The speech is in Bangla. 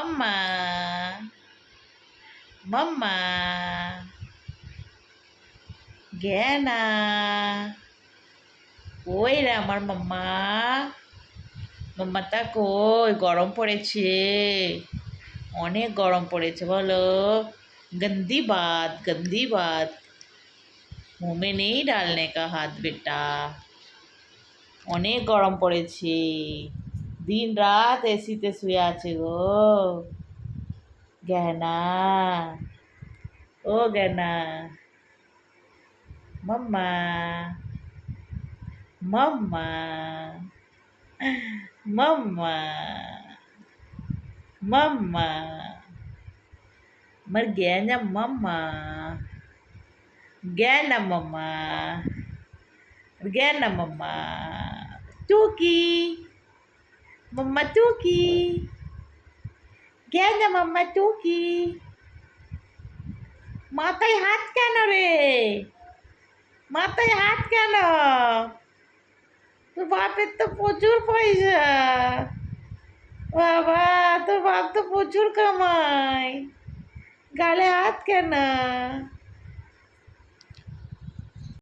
মাম্মা মাম্মা জ্ঞানা কই রে আমার মাম্মা মাম্মাটা কই গরম পড়েছে অনেক গরম পড়েছে বলো गंदी बात गंदी बात मुंह में नहीं डालने का हाथ बेटा অনেক গরম পড়েছে দিন রাত এসিতে শুয়ে আছে গো গহনা ও গহনা মাম্মা মাম্মা মাম্মা মাম্মা मर गया ना मम्मा गया ना मम्मा गया ना मम्मा टूकी मम्मा टूकी गया ना मम्मा टूकी মাথায় হাত কেন রে মাথায় হাত কেন তোর বাপের তো প্রচুর পয়সা বাবা তোর বাপ তো প্রচুর কামায় গালে হাত কেন